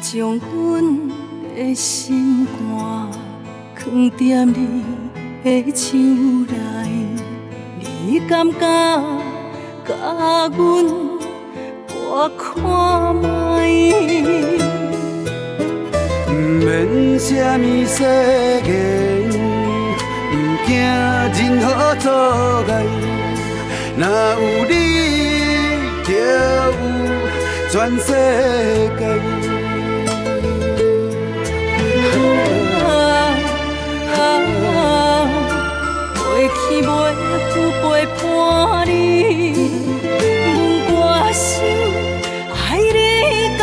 将阮的心肝藏在你的手内，你敢敢甲阮我看卖？不免什么誓言，不惊任何阻碍，若有你就有全世界。过去袂负陪伴你，阮决心爱你到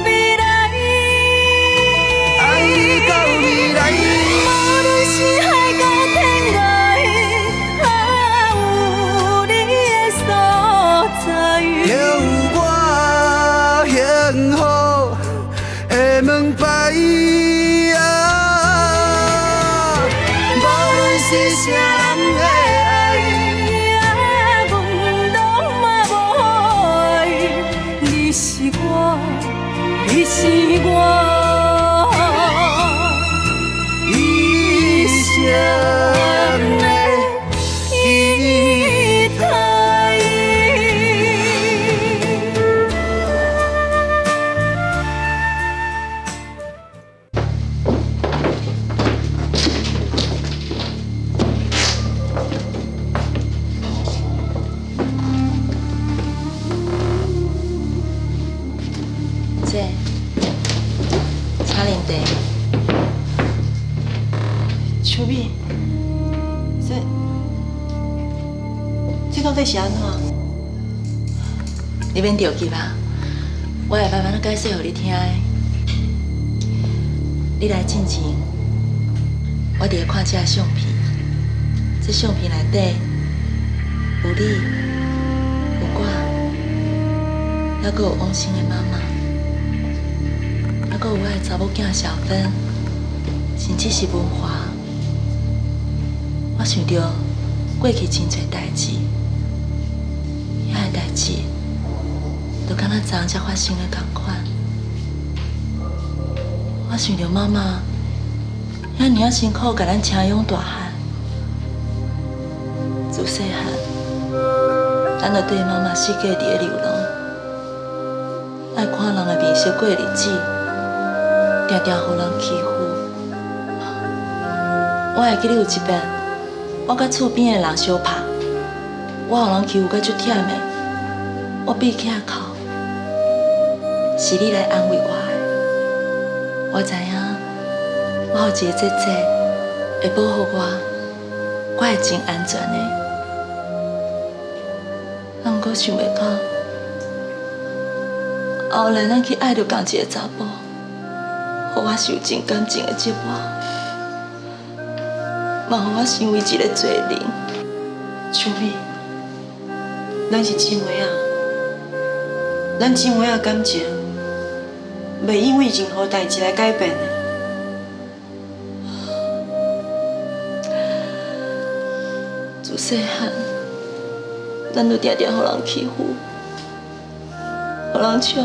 未来，爱你到未来。无论是海角天涯，有你的所在，就有我幸福的门牌。是啥人的爱，阮拢嘛无爱，你是我，你是我一生的期待。姐，请啉茶。秋米，这到底是安怎？你免着急啊，我会慢慢解释给你听的。你来进前，我伫咧看这相片，这相片内底有你，有我，还阁有王生的妈妈。还阁有我的查某囝小芬，甚至是文华。我想着过去真侪代志，遐个代志，就敢若昨昏才发生的同款。我想着妈妈遐尔啊辛苦，甲咱请养大汉，自细汉，咱就对妈妈四界伫咧流浪，爱看人的面色过日子。常常互人欺负。我会记得有一遍，我甲厝边的人相拍，我互人欺负甲足忝的，我闭起仔哭，是你来安慰我的。我知影，我有一个姐姐会保护我，我会真安全的。啊，毋过想袂到，后来咱去爱着同一个查甫。互我受真感情的折磨，嘛互我成为一个罪人。秋米，咱是姊妹啊，咱姊妹啊感情，袂因为任何代志来改变的。自细汉，咱就常常互人欺负，互人笑，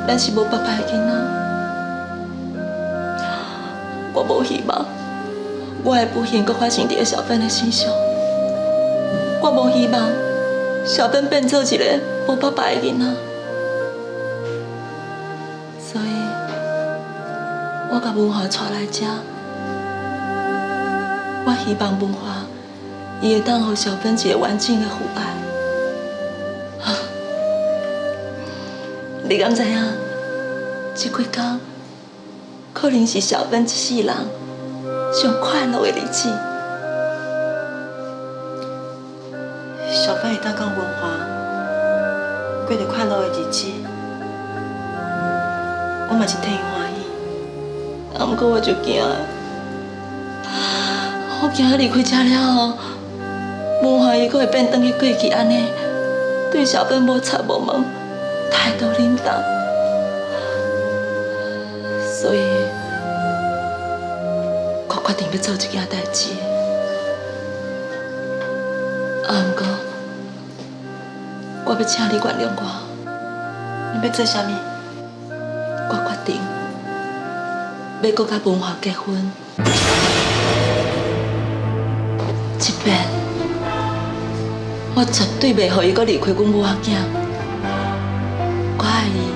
咱是无爸爸的囡仔。我无希望我的不幸阁发生伫小芬的身上。我无希望小芬变做一个无爸爸的囡仔。所以，我甲文华带来这。我希望文华伊会当予小芬一个完整的父爱。你敢知影？这几天？可能是小芬一世人上快乐的日子。小芬会当讲文华过着快乐的日子，我嘛真替伊欢喜。啊，毋过我就惊，我惊离开这了后，文华伊阁会变转去过去安尼，对小芬无插无问，态度冷淡。所以，我决定要做一件代志。啊，毋过，我要请你原谅我。你要做啥物？我决定。要搁甲文华结婚。这边，我绝对袂予伊搁离开阮母仔囝。我爱伊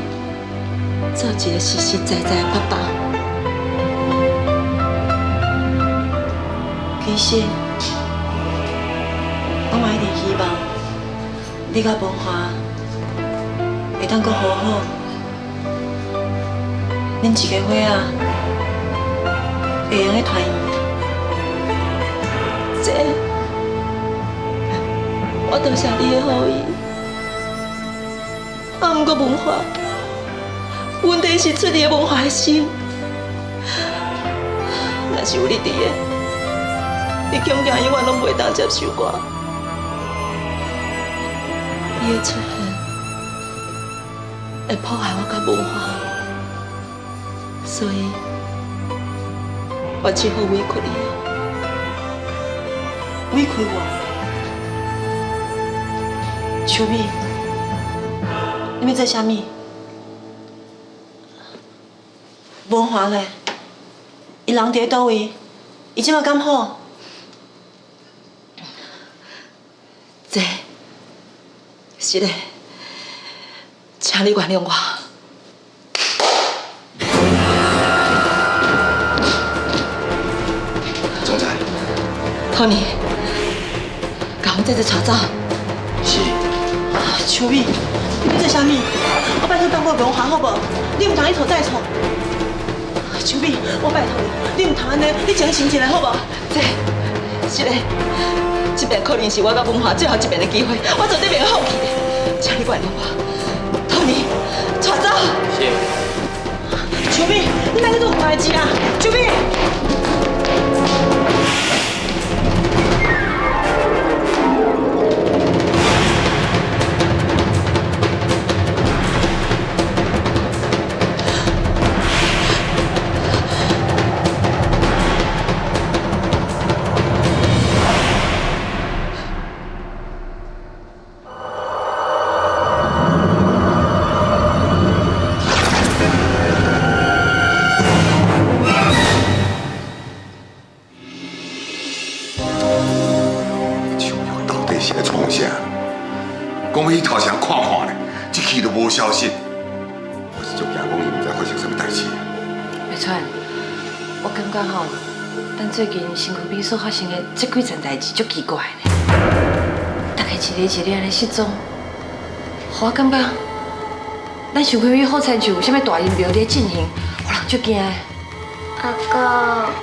做一个实实在在的爸爸。其实，我嘛一直希望你甲文华会当搁好好，恁一个伙仔会用咧团圆。姐，我多谢你的好意。啊，毋过文化，问题是出伫个文化的心。若是有你伫个，你强强永远拢袂当接受我。伊的出现会破坏我甲文化，所以我只好委屈你啊。委屈我，秋美，你要做啥物？文华咧，伊人伫倒位？伊即马敢好？姐，是的，请你原谅我。总裁，托尼，甲阮姐姐带走。是。秋美，你要做啥物？我拜托放过文华好无？你唔通一错再错。秋美，我拜托你，你唔通安尼，你清醒一下好无？姐，是的，这边可能是我甲文华最后一遍的机会，我绝对袂放弃的，请你原谅我。托尼，带走。是。秋美，你哪个做坏事啊？秋美。是咧创啥？讲要去头城看看咧，一去都无消息。我是足惊讲伊毋知发生什么代志。袂错，我感觉吼，咱最近身躯边所发生的这几件代志足奇怪呢。大家一个一个安尼失踪，互我感觉咱身躯边好亲像有啥物大阴谋咧进行，互人足惊的。阿公、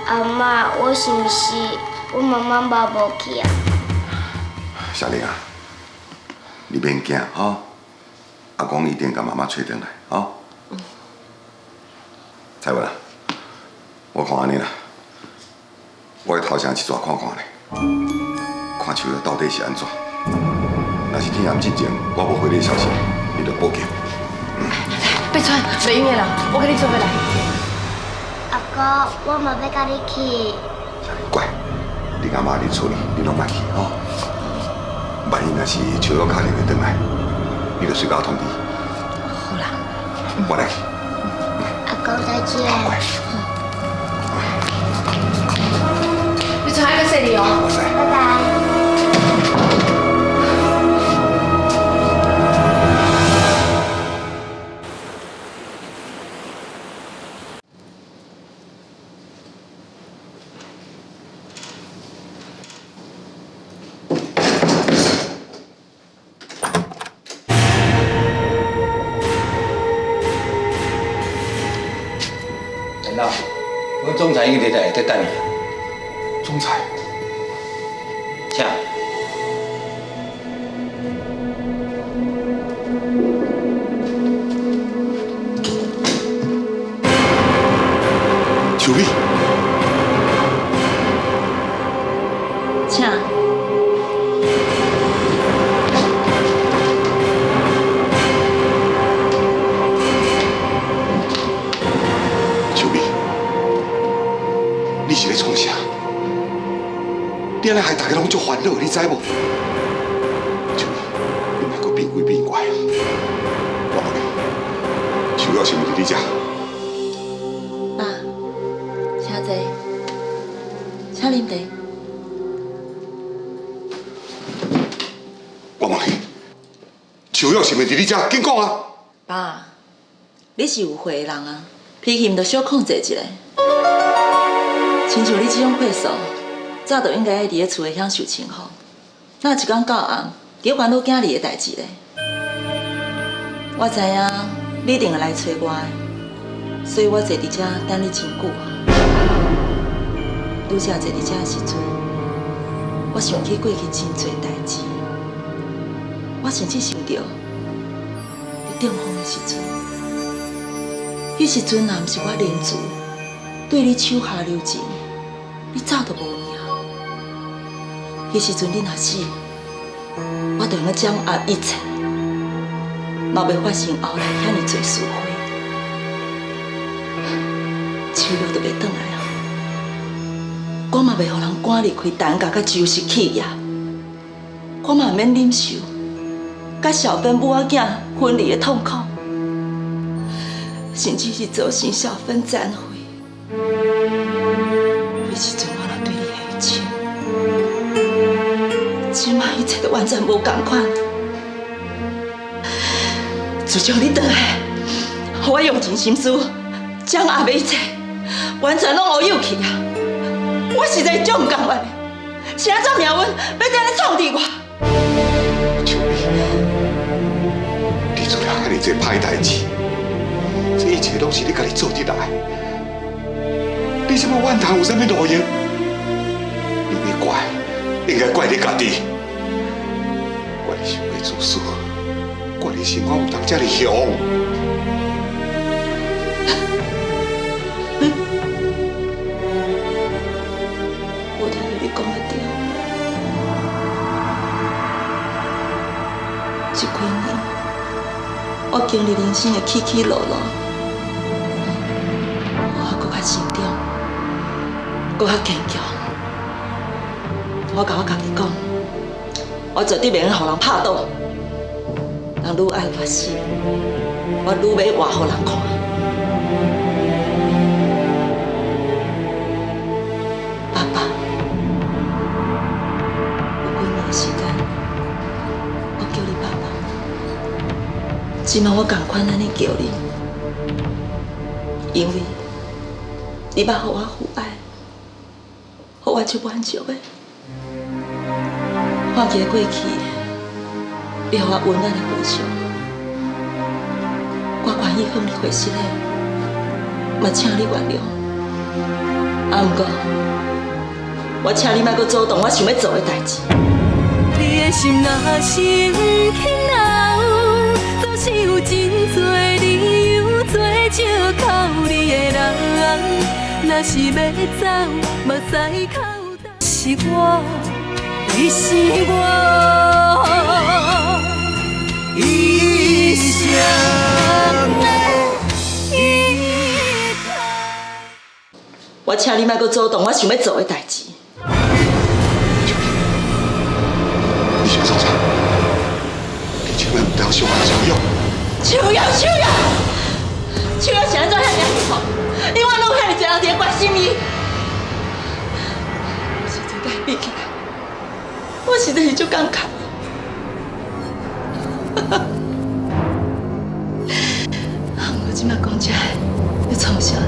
阿妈，我是毋是我妈妈爸无去啊？小玲啊，你免惊哈，阿公一定甲妈妈找回来啊。彩文啊，我看安尼啦，我去头城去抓看看咧，看手到底是安怎。若是天暗之前我无回你消息，你就报警。别川，袂用的啦，我跟你做回来。阿哥，我嘛要甲你去。小玲乖，你阿妈伫厝里，你拢莫去哦。万一若是手到脚里会转来，你就随我通知。好啦，我来去。阿公再见。乖。别川，还要谢你哦。我知。拜拜。那，我总裁已经在下底等你。总裁，请。秋美，请。你是咧创啥？你安尼害大家拢足烦恼，你知无？秋美，你莫阁变鬼变怪啊！我问你，手要是毋是你食？爸，他啉茶。我问你，秋玉是毋是伫你遮？紧讲啊！爸，你是有会的人啊，脾气毋着小控制一下。亲像你这种岁数，早就应该伫咧厝里享受生活。哪一天到暗，伫烦恼囝儿的代志咧？我知影你一定会来找我的，所以我坐伫遮等你真久啊。拄则坐伫遮的时阵，我想起过去真侪代志，我甚至想到伫中风的时阵，迄时阵若毋是我认罪，对你手下留情，你早就无命。迄时阵你若死，我就用掌握一切，嘛袂发生后来遐尼侪是非，手续就袂转来啊。我嘛袂互人赶离开陈家，甲周氏企业，我嘛免忍受甲小芬母仔囝分离的痛苦，甚至是造成小芬残废。迄时阵我若对你下手，即摆一切都完全无同款。自从你倒来，互我用尽心思掌握一切，完全拢乌有去啊！我实在足唔甘愿的，是安怎命运要这样创治我？秋你做了遐尼侪歹代志，这一切拢是你家己做得来。你什么怨叹有啥物路用？你要怪，应该怪你家己。怪你想要自私，怪你生活有当遮尔凶。我听到你讲的对。这几年，我经历人生的起起落落，我搁较成长，搁较坚强。我甲我家己讲，我绝对袂用互人拍倒。人愈爱我死，我愈要活互人看。爸爸，有几年的时间，我叫你爸爸，即摆我同款安尼叫你，因为你捌互我父爱，互我足满足的。看起过去，你互我温暖的故乡，我愿意向你回失的，嘛请你原谅。啊，不过，我请你莫阁阻挡我想要做的代志。你的心若是不肯留，总是有真多理由做借口你的人。若是要走，目屎口干，是我，你是我，一生的依靠。我请你莫阁阻挡我想要做的代志。你想做啥？你千万不要伤害秋玉。秋瑶是安怎遐尔幸福？你我拢遐尔侪人伫咧关心伊。我现在改变起来，我实在是足感慨。我即摆讲这要创啥呢？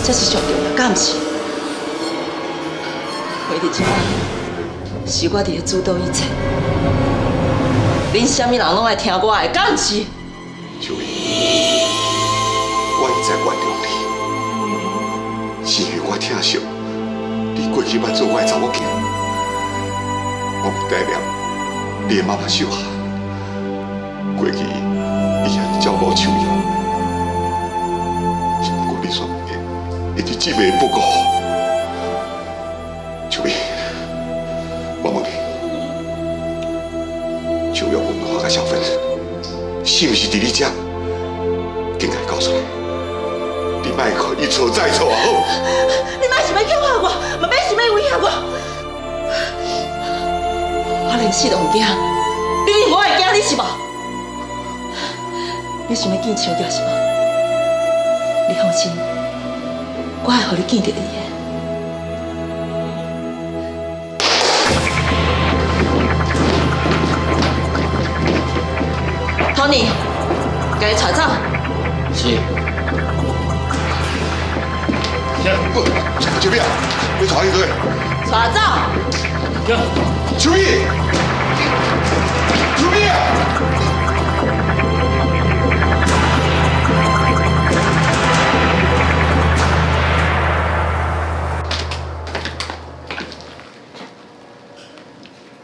这是上重要，敢毋是？为伫即摆，是我伫咧主导一切。恁啥物人拢爱听我的，敢毋是？秋玉，我一再原谅你，是因为我疼惜你过去捌做我的查某囝，我不代表你的妈妈手下，过去伊遐照顾秋玉，只不过你煞一直记袂不顾。秋玉，我问你，秋玉问我甲小芬是毋是伫你遮？紧来告诉我，你莫可一错再错好。你莫想要恐吓我，嘛免想要威胁我。我连死都唔惊，你认我会惊你是无？你想要见秋玉是无？你放心，我我会互你见到伊的。Tony， 甲伊带走。是。秋碧啊，你带伊去。带走。秋碧，秋碧啊！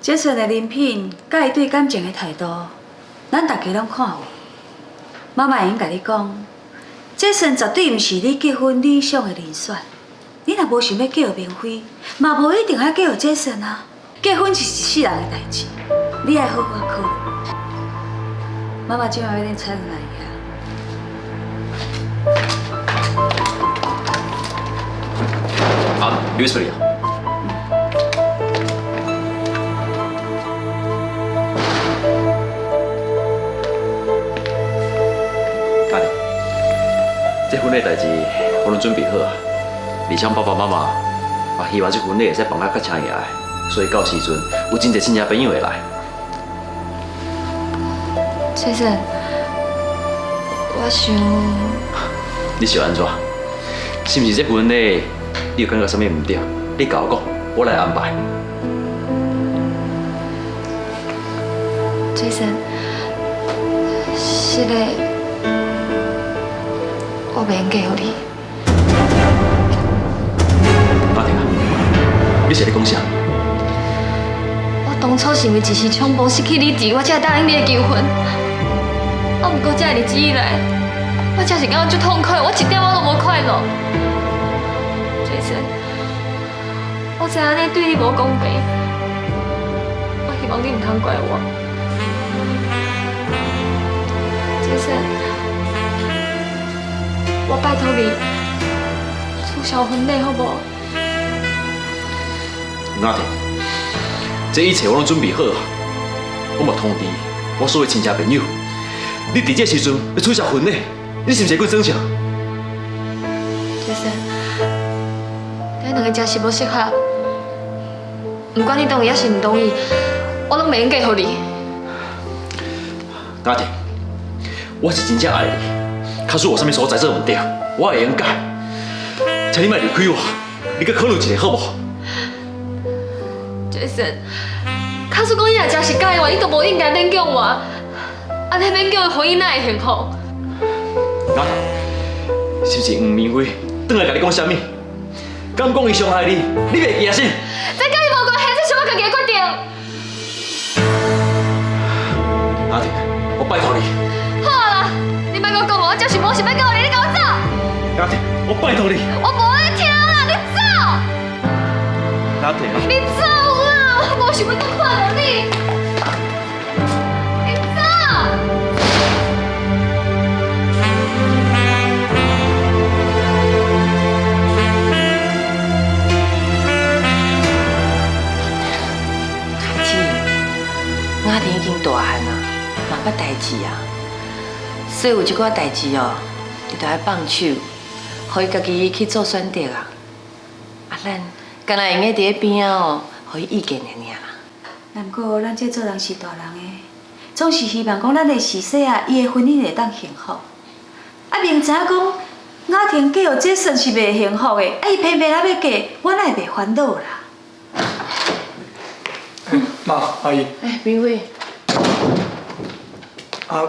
杰森的人品，甲伊对感情的态度，咱大家拢看有。妈妈会用甲你讲，杰森绝对毋是你结婚理想的人选。你若无想要嫁予明辉，嘛无一定要嫁予杰森啊。结婚是一世人的代志，你爱好好考虑。妈妈今晚要恁菜来好，你处理啊。阿玲，这婚礼代志我拢准备好啊。而且爸爸妈妈也希望这婚礼会使办甲较请雅的，所以到时阵有真侪亲戚朋友会来。先生，我想，你想安怎？是毋是这婚礼你有感觉啥物唔对？你甲我讲，我来安排。Jason， 是个，我袂用嫁予你。阿婷啊，你是咧讲啥？我当初是因为一时冲动失去理智，我才答应你的求婚。啊，不过这日子以来，我真是感觉足痛快，我一点我都无快乐。Jason， 我知安尼对你无公平，我希望你唔通怪我。Jason， 我拜托你取消婚礼好不好？阿婷，这一切我拢准备好啊，我嘛通知我所有亲戚朋友。你伫这时阵要取消婚礼，你是毋是会生气？Jason， 咱两个真是无适合。不管你同意还是唔同意，我拢袂用嫁予你。阿婷，我是真正爱你，假使有啥物所在做唔对，我会用改。请你莫离开我，你搁考虑一下好不好？Jason， 假使讲伊若真是假的话，你都无应该勉强我。安尼勉强的婚姻哪会幸福？阿婷，是不是黄明辉转来甲你讲啥物？敢讲伊伤害你，你袂记啊？是？这跟伊无关系，这是我家己的决定。阿婷，我拜托你。好啦，你莫搁讲我，我就是无想要嫁予你，你给我走。阿婷，我拜托你。我无在听啦，你走。阿婷啊！你走啦，我无想要再看到你。你走。阿婷已经大汉啦，嘛捌代志啊，所以有一寡代志哦，你着爱放手，互伊家己去做选择啊。啊，咱干那用个伫咧边仔哦，互伊意见尔尔啦。难过咱这做人是大人的，总是希望讲咱的逝世啊，伊的婚姻会当幸福。啊，明知影讲雅婷嫁予这算是袂幸福的，啊，伊偏偏还要嫁，我哪会袂烦恼啦？妈，阿姨。明辉。啊，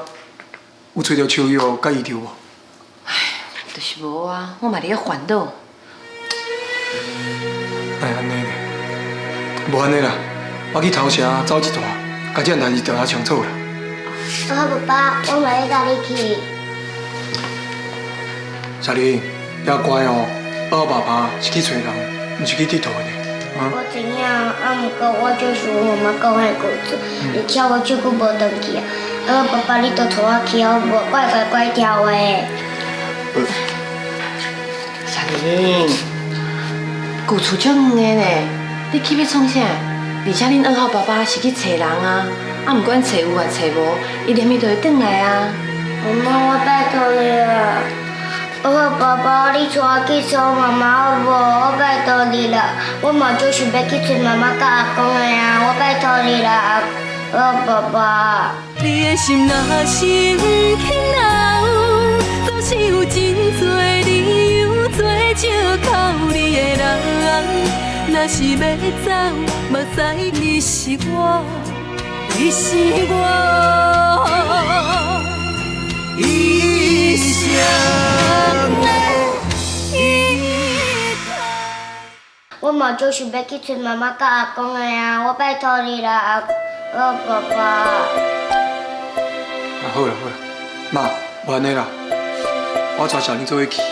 有找到秋友甲伊条无？就是无啊，我嘛伫咧烦恼。哎，安尼咧，无安尼啦，我去头城走一段，甲这代志调下清楚啦。爸爸，我嘛要甲你去。小玲，要乖哦，我爸爸是去找人，毋是去佚佗的。我知影，啊，毋过我就是我妈讲迄句子，而且我手骨无断去啊。爸爸，你都带我去好无？我会乖乖听话的。小玲，旧厝足远的呢，你去要创啥？而且恁二号爸爸是去找人啊，啊，毋管找有啊找无，伊连伊就会转来啊。妈妈，我拜托你了，爸爸，你带我去找妈妈好无？我拜托你啦，我嘛就想要去找妈妈甲阿公的啊，我拜托你啦，爸爸。你的心若是不肯留，总是有真多理由做借口你的人。若是要走，目知你是我，你是我一生的依靠。我嘛就想要去找妈妈甲阿公的啊，我拜托你啦，爸爸。好啦，妈，无安尼啦，我带小林做伙去，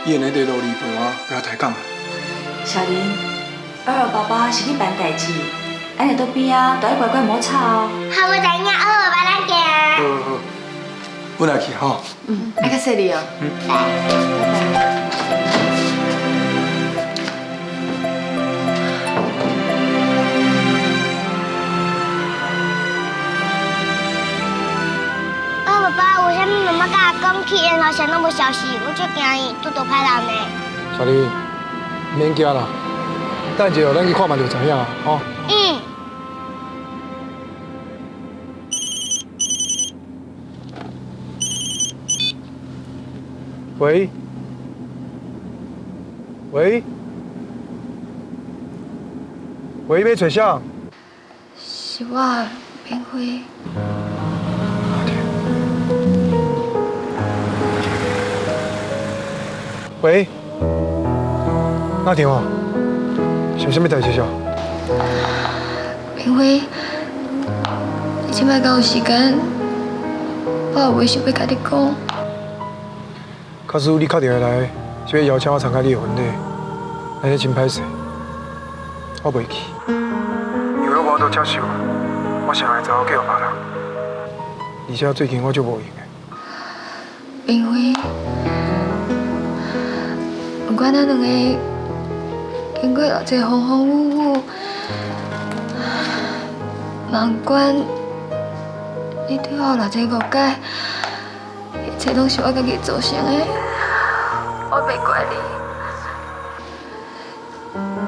伊会在路里陪我，不要抬杠啦。小林，爸爸是你办代志，安尼在边啊，都要乖乖莫吵哦。好，我知影，爸爸咱行。好，阮来去吼。爱较细哩哦。爸爸，为什么妈妈甲阿公去因后谁拢无消息？我最惊伊拄到歹人呢。小林，免惊啦，等一下咱去看嘛就知影啊，吼。嗯。喂，要找啥？是我，明辉。喂，阿婷哦，是啥物代志少？明辉，你即摆敢有时间？我有话想要甲你讲。假使你确定会来，是要邀请我参加你的婚礼，那是真歹势，我袂去。因为我都接受，我想会找我叫别人，而且最近我就无闲的。明辉。不管咱两个经过偌济风风雨雨，不管你对我有偌济误解，一切拢是我家己造成的，我袂怪你。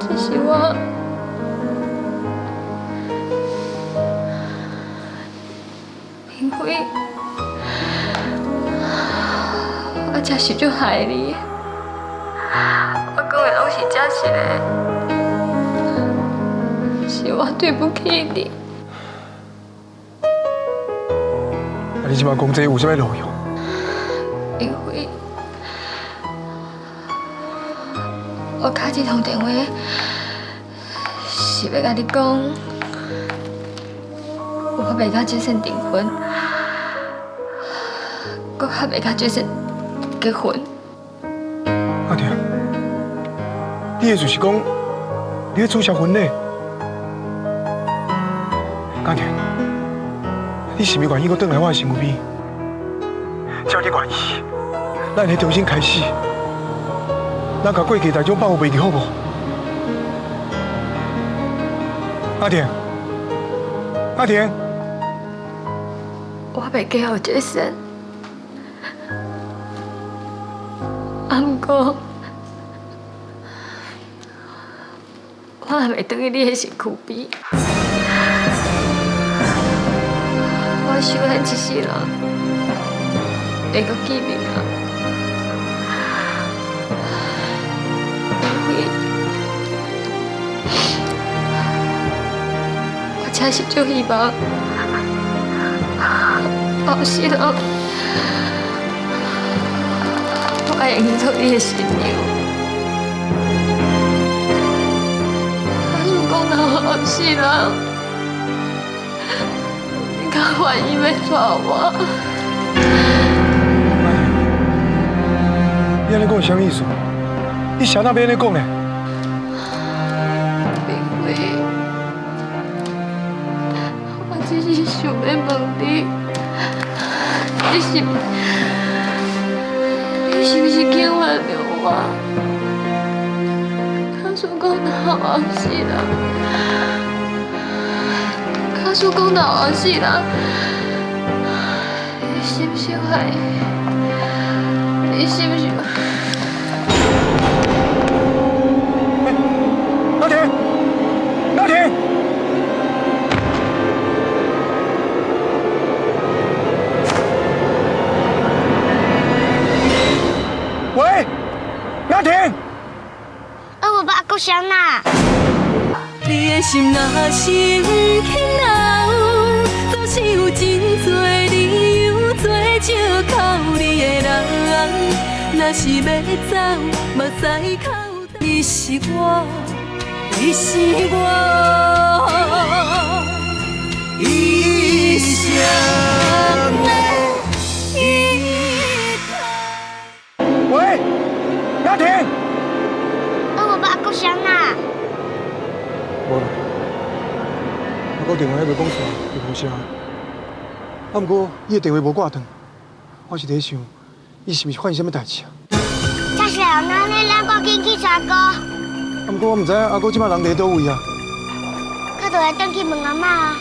只是我明辉，我真是就害你。我讲的拢是真实的，是我对不起你。你即摆讲这有啥物路用？因为我打这通电话是要甲你讲，我袂甲这算订婚，我还袂甲这算结婚。阿婷，你的就是讲，你要取消婚礼？阿婷，你是毋是愿意搁转来我的身边？只要你愿意，咱会重新开始，咱甲过去大种把握袂记好无？阿婷，阿婷，我袂记好这神，不过我也袂等于你的身躯边。我想咱一世人会搁见面啊！我真是足希望后世人我会用做你的新娘。如果若后世人你敢愿意要娶我？你安尼讲是啥意思？你啥那要安尼讲呢？明辉，我只是想要问你，你是不是肯原谅我？假使讲若后世人，假使讲若后世人，你信不信爱？你信不信？啊！你的心若是不肯留，总是有真多理由做借靠你的人。若是要走，目屎口，你是我，你是我一生的依靠。喂，雅婷。我爸搁谁啊？无啦，我电话还袂讲出来，就无声。啊，毋过伊的电话无挂断，我是在想，伊是毋是发生什么代志啊？这是人呢，咱赶紧去查哥。啊，毋过我毋知影阿哥即摆人伫倒位啊。他就会转去问阿妈啊。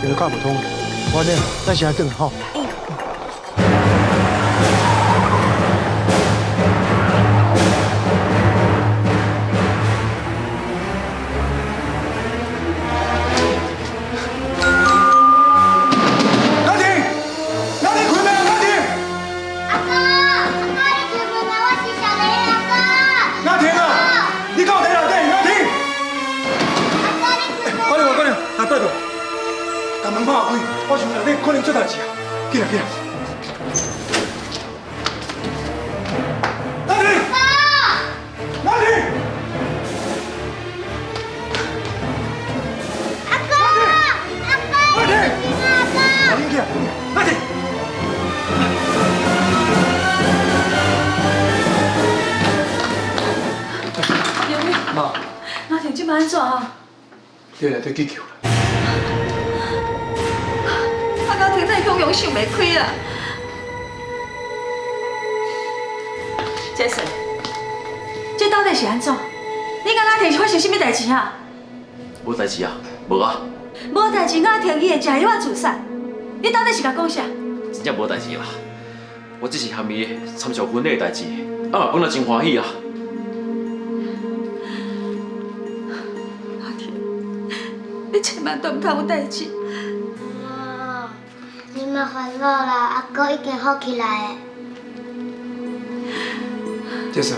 电话卡无通，我呢，咱先来转吼。我想内底可能出代志啊！进来，进来。哪里？哪里？阿哥，阿哥，哪里？阿哥，进来，哪里？妈，阿婷即摆安怎啊？你来得去救啦！阿婷真永远想袂开啊！杰森，这到底是安怎？你甲阿婷是发生什么代志啊？无代志啊，无啊。无代志，阿婷伊会食药啊自杀。你到底是甲讲啥？真正无代志啦，我只是含伊参照婚礼的代志，啊嘛本来真欢喜啊。阿婷，你千万都唔通有代志。你莫烦恼啦，阿哥已经好起来的。杰森，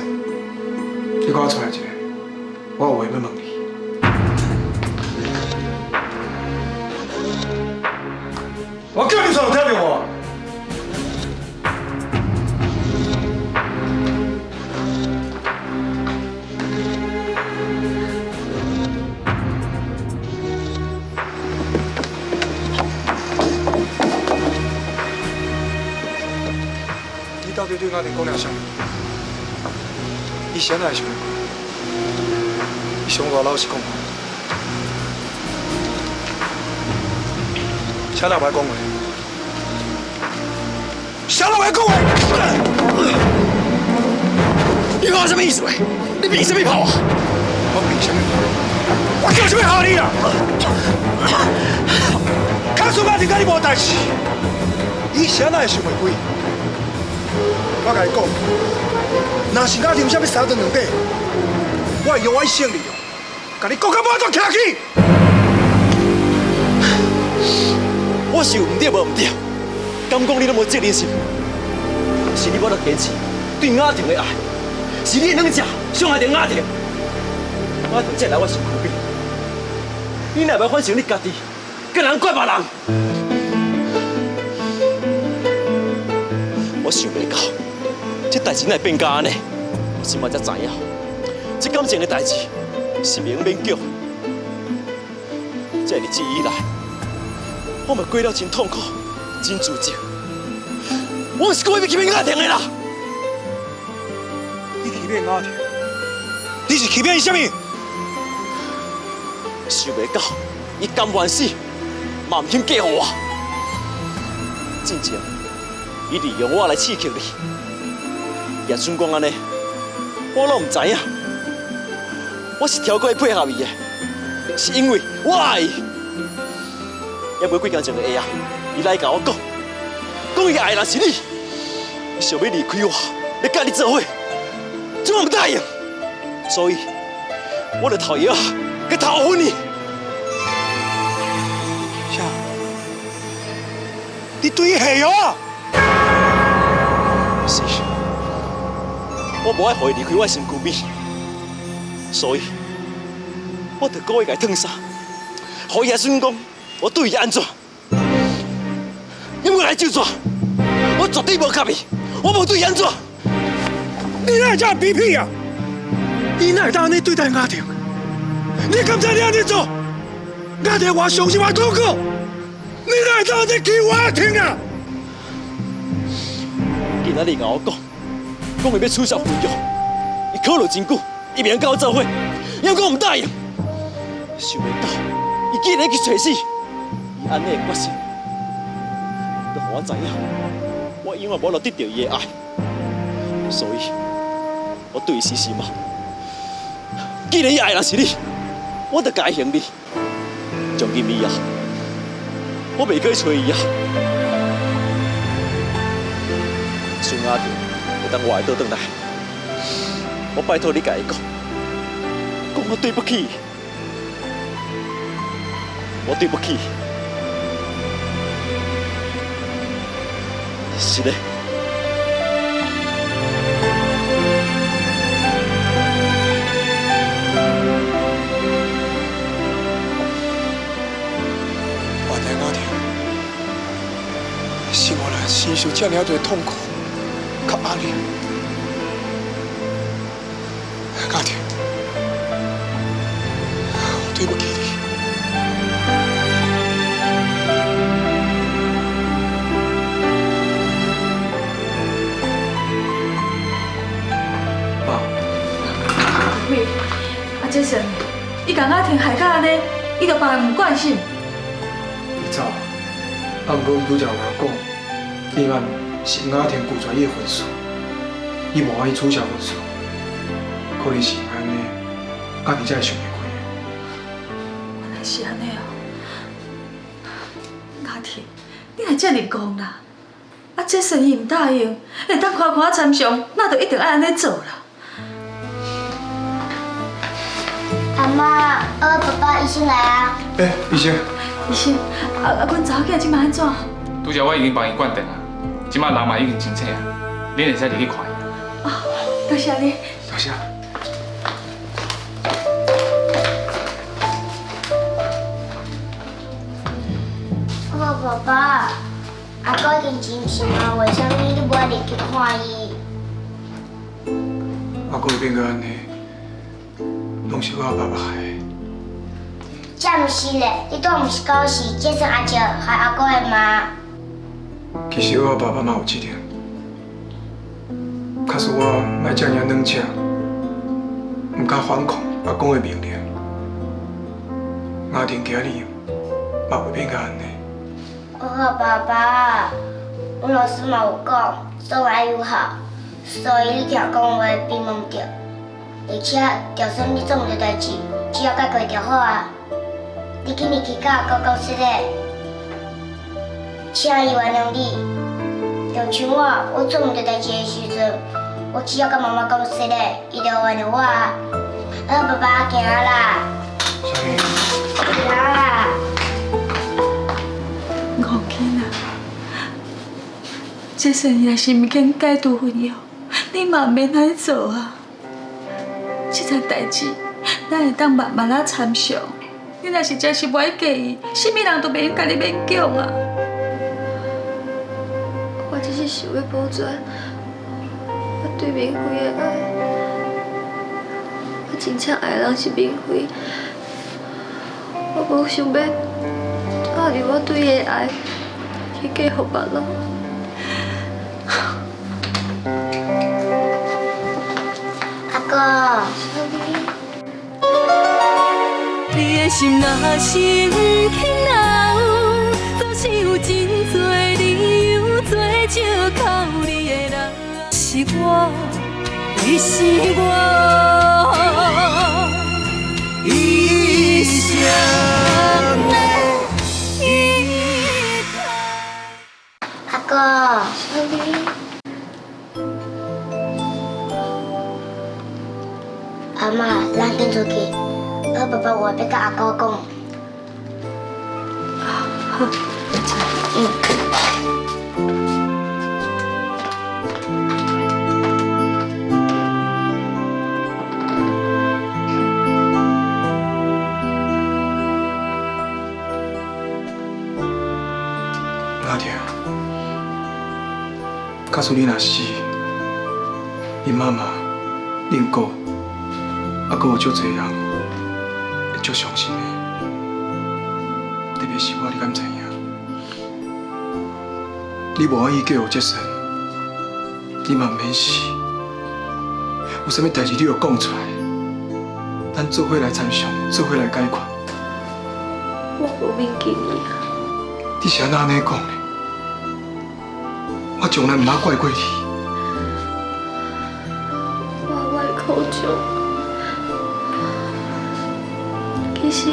你跟我出来一下，我有话要问你。我叫你出来，听到无？你到底对阿婷讲了啥？伊现在想，伊想我老实讲，请老白讲话，请老白讲话。你讲什么意思喂？你凭什么跑啊？我凭什么？我叫什么好你啊？看出阿婷跟你无代志，伊现在想袂开。我甲你讲。若是阿婷啥要三顿两底，我会用我性命，甲你讲到尾都徛起。我是有唔对无唔对，敢讲你都无责任心？是你要来坚持对阿婷的爱，是你两只伤害着阿婷，阿婷才来我身躯边。你若要反省你家己，叫人怪别人，我想袂到。这代志哪会变假呢？我即摆才知影，这感情的代志是免叫。这日子以来，我嘛过了真痛苦、真自责。我是故意要欺骗阿婷的啦！你欺骗阿婷？你是欺骗伊什么？想袂到，伊甘愿死，嘛唔肯嫁予我。真正，伊利用我来刺激你。也准讲安尼，我拢唔知影。我是挑过配合伊的，是因为我爱伊。也无几工前的下啊，伊来甲我讲，伊的爱人是你，伊想要离开我，要甲你做伙，怎么唔答应？所以，我就讨药啊，佮逃婚你。啥？你对伊下药？是，我无爱互伊离开我身躯边，所以，我着故意甲伊烫杀，互伊也算讲我对伊安怎。因为来就怎，我绝对无合伊，我无对伊安怎。你哪会这样卑鄙啊？你哪会当安尼对待阿婷？你敢知你安尼做？阿婷我伤心我痛苦，你哪会当安尼欺负阿婷啊？今仔日甲我讲伊要取消婚约，伊考虑真久，伊袂甲我做伙，因为我唔答应。想袂到，伊竟然去找死，伊安尼的决心，就互我知影，我永远无法得到伊的爱，所以，我对伊死心嘛。既然伊爱的是你，我就甲伊行你。从今以后，我袂去找伊啊。孙阿婷会当活倒转来，我拜托你甲伊讲我对不起伊，我对不起伊。是的。是我来承受这么多痛苦，甲压力。阿婷，我对不起你。爸，喂，杰森，伊甲阿婷害到安尼，伊就别人唔关心。你走。啊，毋过伊拄则有甲我讲，议案是阿婷拒绝伊的分数，伊无爱伊取消分数，可能是因为安尼，阿婷才会想袂开。原来是安尼哦，阿婷，你若遮尔讲啦，啊，这生意唔答应，会当看看参详，那就一定爱安尼做啦。阿妈，爸爸医生来啊！医生。医生，阮查某囝即摆安怎？拄则我已经帮伊灌电啊，即摆人嘛已经清醒啊，恁会使入去看伊。啊，多谢你。多谢。爸爸，阿哥已经真心啊，为什么你不爱入去看伊？阿哥会变到安尼，拢是我爸爸害的。这毋是咧，你都毋是讲是杰森阿叔害阿哥的妈。其实我爸爸嘛有责任，可是我莫这样软扯，唔敢反抗阿公的命令。阿婷今日嘛会变到安尼。爸爸，阮老师嘛有讲，做爱友好，所以你听讲话并毋对，而且就算你做毋对代志，只要解决就好啊。你今日去甲阿哥讲说咧，请伊原谅你。就像我做毋对代志的时阵，我只要甲妈妈讲说咧，伊就原谅我啊。爸爸，行啦。行啦。五囝啊，这生意若是毋肯解除婚约，你嘛免来做啊。这件代志，咱会当慢慢啊参详。你若是真是不爱介意，什么人都袂用甲你勉强啊。我只是想要保全我对明辉的爱。我真正爱的人是明辉，我无想要带入我对伊的爱去嫁予别人。阿哥。你的心若是不肯留，总是有真多理由做借靠你的人。是我，你是我，一生的依靠。阿哥。阿妈，咱跟出去。爸爸，我要甲阿哥讲。好，嗯。假使你若死，恁妈妈、恁哥，还阁有足侪人会足伤心的。特别是我，你敢知影？你无愿意叫我接生，你嘛免死。有啥物代志你就讲出来，咱做伙来参详，做伙来解决。我无面见你啊！你是安怎讲的？我从来毋捌怪过你。我的口中，其实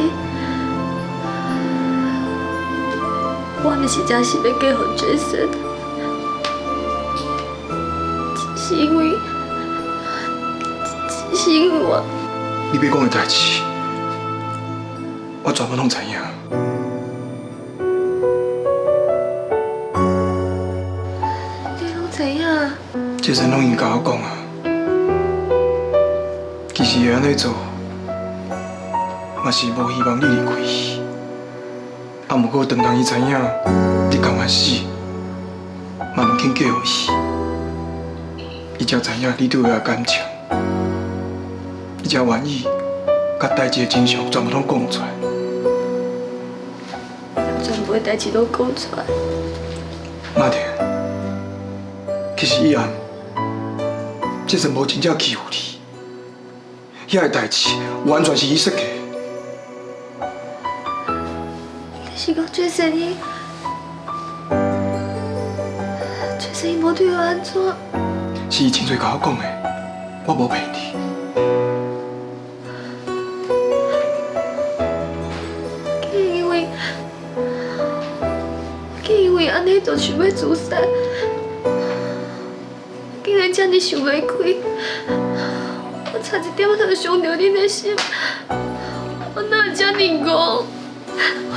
我毋是真是要嫁予Jason，只是因为我。你要讲的代志，我全部拢知影。你拢知影？这阵拢已经甲我讲啊，其实会安尼做，嘛是无希望你离开伊。啊，毋过当人伊知影你甘愿死，嘛毋肯嫁予伊，伊才知影你对我的感情。伊才愿意甲代志的真相全部拢讲出来。全部的代志都讲出来。马婷，其实以前这阵无真正欺负你，遐个代志完全是伊设计的。你是讲Jason伊无对我安怎？是伊真侪甲我讲的，我无骗你。安尼就想要自杀，竟然这么想袂开，我差一点就伤着恁的心，我哪有这么戆？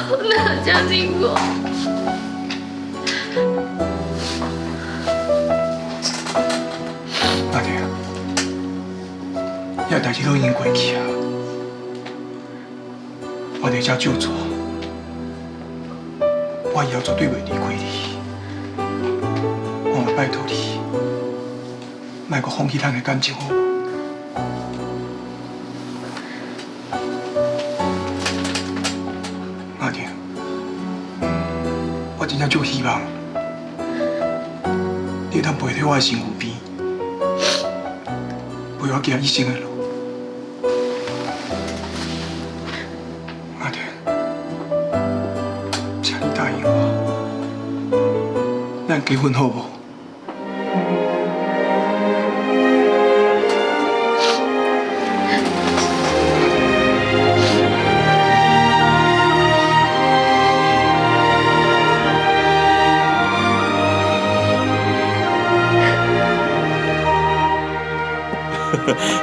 我哪有这么戆？阿弟啊，遐代志都已经过去啊，我伫遮救助。我以后绝对袂离开你，我嘛拜托你，莫阁放弃咱的感情，好无？阿婷，我真正足希望你通陪在我的身躯边，陪我行一生的路。阿婷。咱结婚好无？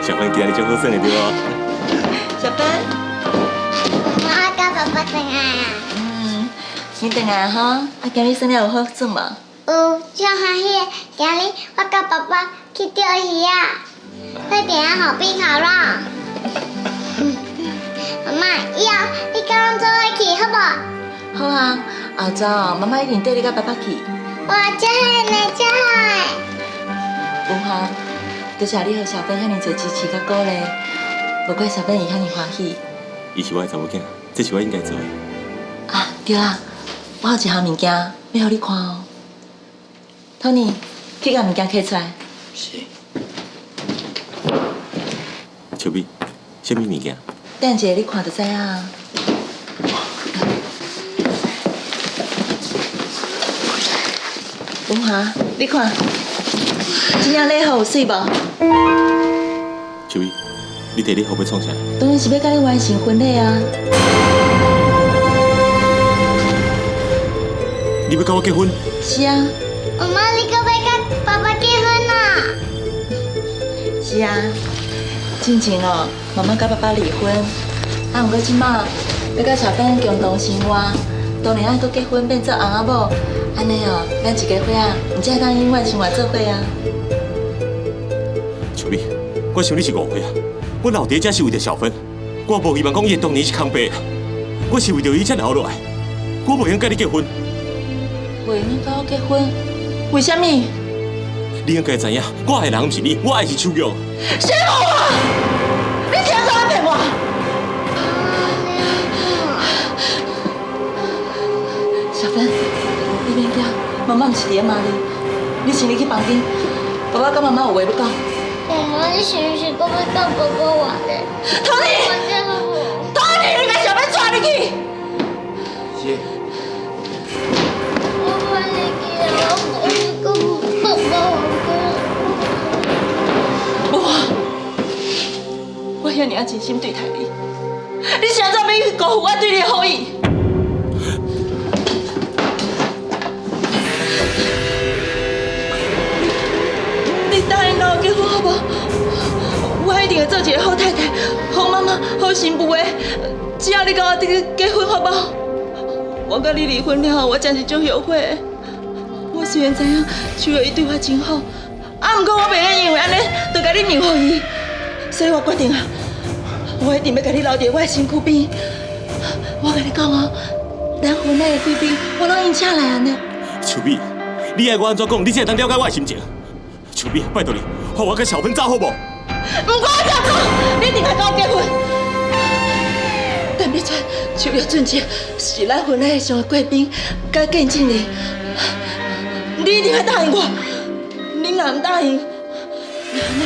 小芬今日就好耍的对吧？小芬，妈甲爸爸回来啊？你回来哈？啊，今日耍了有好耍无？有，真欢喜！今日我甲爸爸去钓鱼啊，快点啊，好冰好啦！妈妈，以后你甲阮做伙去好无？好啊，后周妈妈一定带你甲爸爸去。哇，真好呢，真好！有哈，多谢你予小芬遐尼多支持甲鼓励，无怪小芬会遐尼欢喜。伊是我的查某囝，这是我应该做的。啊，对啦，我有一项物件要互你看哦。Tony， 去把物件摕出来。是。秋美，什么物件？等下你看就知影。文华，你看，真正礼服有水无？秋美，你摕礼服要创啥？当然是要甲你完成婚礼啊！你要跟我结婚？是啊。妈妈，你可要跟爸爸结婚啊？是啊。之前哦，妈妈甲爸爸离婚，啊，不过即马要甲小芬共同生活，当然爱搁结婚变做翁仔某，安尼哦，咱一家伙仔，唔才当永远生活做伙啊。秋美，我想你是误会啊！我老爹只是为着小芬，我无希望讲伊当年是空白，我是为着伊才留落来，我无用甲你结婚。袂用甲我结婚？为什么？你应该知影，我爱的人不是你，我爱是秋玉。谁骗我？你听啥来骗我？小芬，你别惊，妈妈不是在骂你，你先去房间，爸爸跟妈妈有话要讲。妈妈，你是不是搁要跟爸爸玩嘞？托尼，托尼，你把小芬抓入去。是。我把你给我跟爸爸玩过。无啊，我遐尔真心对待你，你是安怎要去辜负我对你的好意？你答应跟我结婚好不好？我一定会做一个好太太、好妈妈、好媳妇的。只要你跟我结婚好不好？我跟你离婚了后，我真是足后悔的。我虽然知影秋月伊对我真好，不过我袂愿因为安尼就甲你让予伊，所以我决定啊，我一定要甲你留伫我的身躯边。我甲你讲哦，咱婚礼的贵宾我拢已请来安尼。秋美，你爱我安怎讲，你才会当了解我的心情。秋美，拜托你，让我跟小芬走好不？不管我怎讲，你一定要跟我结婚。但要出秋月俊杰是咱婚礼上的贵宾，甲见证人，你一定要答应我。你若唔答应，那安尼，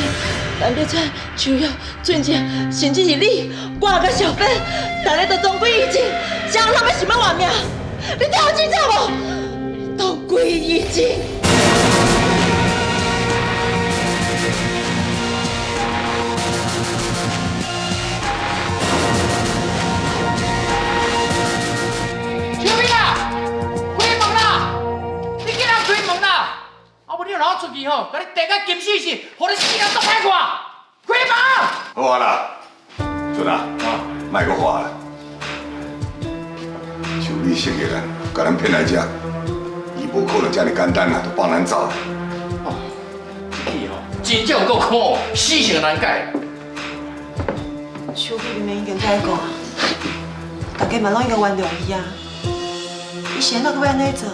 咱要出秋月俊杰，甚至是你，我甲小芬，大家都同归于尽，谁人要想要活命？你听我清楚无？同归于尽。让我出去吼，甲你地甲金死死，互你死人都歹看，开门！好啊啦，准啊，莫阁话啦。像你识个人，甲咱骗来遮，伊无可能遮尔简单啊，就放咱走。哦，你吼真正有够苦，死性难改。秋碧明明已经改过啊，大家嘛拢已经原谅伊啊，伊现在搁要安尼做？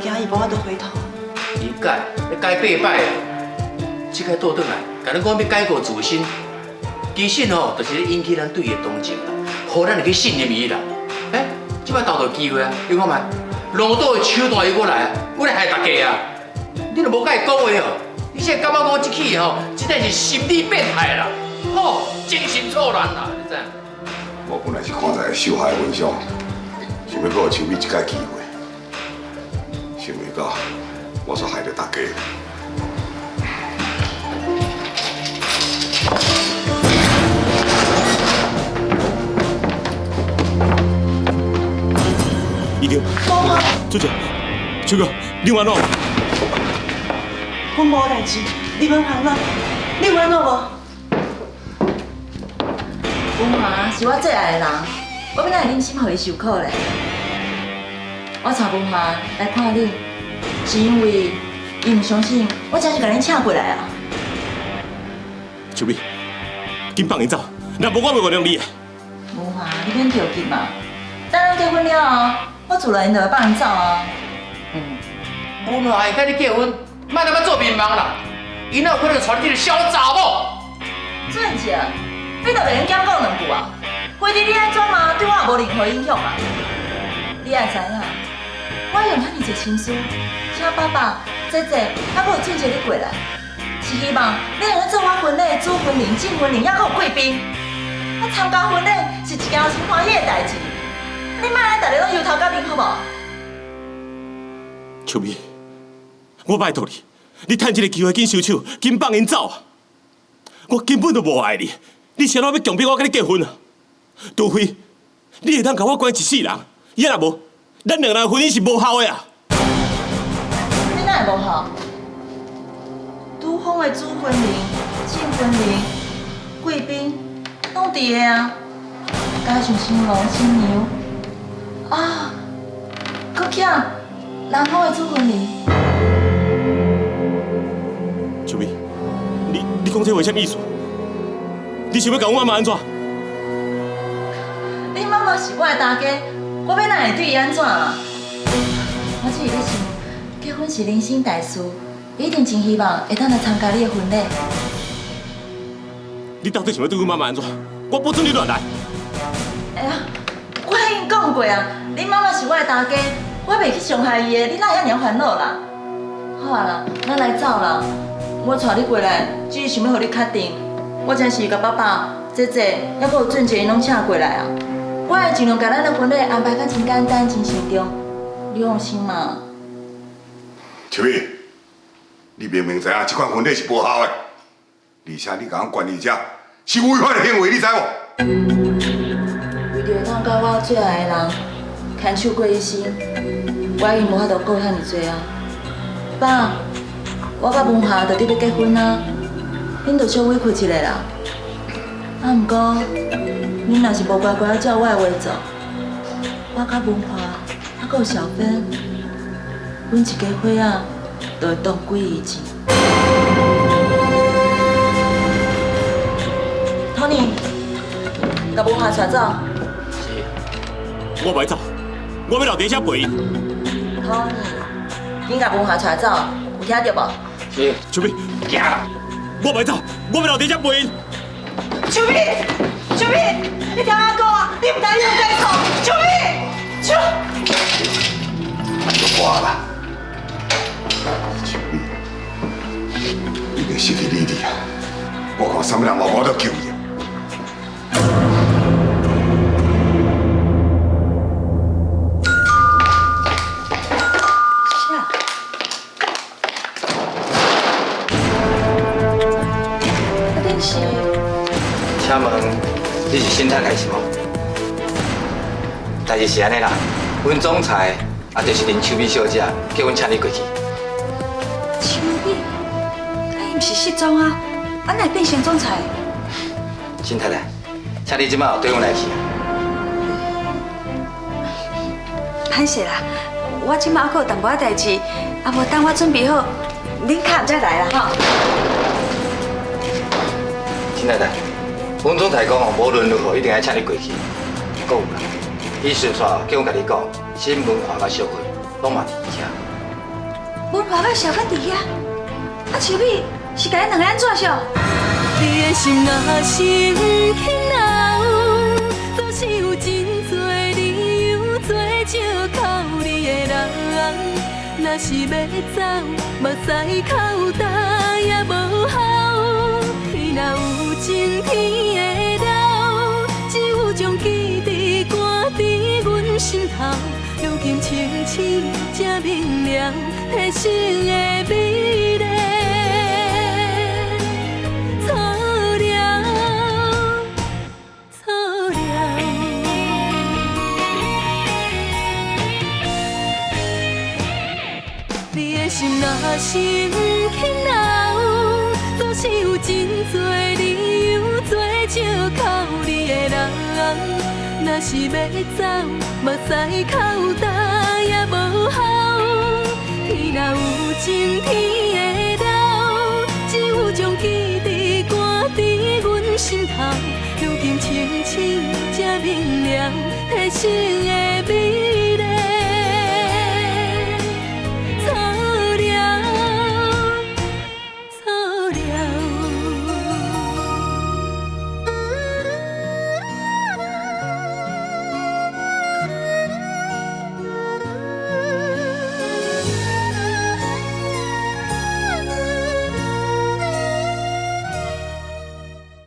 惊伊无法度回头。伊改，要改8摆啊！这摆倒转来，甲咱讲要改过自新，其实吼，就是咧引起咱对伊的同情啦，互咱会去信任伊啦。这摆倒到机会啊！你看卖，路倒的手段伊过来，我来害大家啊！你都无甲伊讲话哦，你现在感觉讲这起吼，真正是心理变态啦，吼，精神错乱啦，你知影？我本来是看在受害份上，想要给秋美一摆机会。想袂到，我煞害着大家。已经。主席，秋哥，你安怎？我无代志，你别烦恼。你有安怎无？文华是我最爱的人，我要哪会忍心让伊受苦咧？我找文华来看你，是因为伊唔相信我真是甲恁请过来啊。秋美，紧放伊走，若无我袂原谅你的。文华，你免着急嘛，等咱结婚了后，我自然就会放伊走啊。文华会甲你结婚，莫他妈做面盲啦！伊哪有可能娶你这个小查某？俊杰，你都袂用讲两句啊？回弟你安怎嘛，对我也无任何影响啊。你也知影，我用遐尼侪心思，请爸爸、姐姐，还佫有俊杰你过来，是希望你能够做我婚礼的主婚人、进婚人，还佫有贵宾。我参加婚礼是一件真欢喜的代志，你莫安尼逐日拢忧头到面好无？秋美，我拜托你，你趁这个机会紧收手，紧放因走。我根本就无爱你，你谁人要强迫我跟你结婚啊？除非你会当甲我关一世人，也若无，咱两人婚姻是无效的啊！你哪会无效？拄方的主婚人、进婚人、贵宾，拢伫个啊，加上新郎新娘啊，搁囝人方的主婚人。秋美，你讲这话什么意思？你想要甲我妈妈安怎？你妈妈是我的大家，我要哪会对伊安怎啊？我只是咧想，结婚是人生大事，一定真希望会当来参加你的婚礼。你到底想要对阮妈妈安怎？我保证你乱来。哎呀，我已经讲过啊，恁妈妈是我的大家，我袂去伤害伊的，你哪会遐尔烦恼啦？好啊啦，咱来走啦。我带你过来，只是想要互你确定，我真是甲爸爸、姐姐，还佫有俊杰拢请过来啊。我会尽量甲咱的婚礼安排甲真简单、真慎重，你放心嘛。秋雨，你明明知影这款婚礼是无效的，而且你甲我管理者是违法的行为，你知无？为着会当甲我最爱的人牵手过一生，我已经无法度顾遐尔多啊。爸，我甲文夏就伫要结婚啊，恁就小委屈一下啦。啊，毋过恁若是无乖乖照我的话做，我甲文夏，还佫有小芬，阮一家伙仔就会当几亿钱。Tony， 甲文夏带走。是，我袂走，我要留在遮陪伊。Tony， 紧甲文夏带走，有听到无？是。秋美，行啦，我袂走，我要留在遮陪伊。秋美，秋美，你听我讲啊，你唔知你有在错，秋美，秋。就挂啦，秋美，已经失去理智啊！我看什么人嘛无得救伊。请问你是新太太是无？代志是安尼啦，阮总裁也就是林秋美小姐，叫阮请你过去。秋美，伊毋是失踪啊，哪会变成总裁？新太太，请你即摆对阮来去。歹势啦，我即摆还有淡薄仔代志，啊无等我准备好，恁较再来啦吼。新太太，阮总裁讲哦，无论如何一定要请你过去。还有啦，伊顺续叫我甲你讲，新文化甲社会拢嘛伫遮。文化甲小芬伫遐，啊秋美是甲恁两个安怎想？你的心若是不肯留，总是有真多理由做借靠你的人。若是要走，目屎口干也无效。天若有情，天会留，只有将记忆挂伫阮心头。如今清醒才明了，提醒的美丽。心若是不肯留，总是有真多理由做借靠你的人。若是要走，目屎口干也无效。天若有情，天会留，只有将记忆挂伫阮心头。如今清醒才明了，提醒的。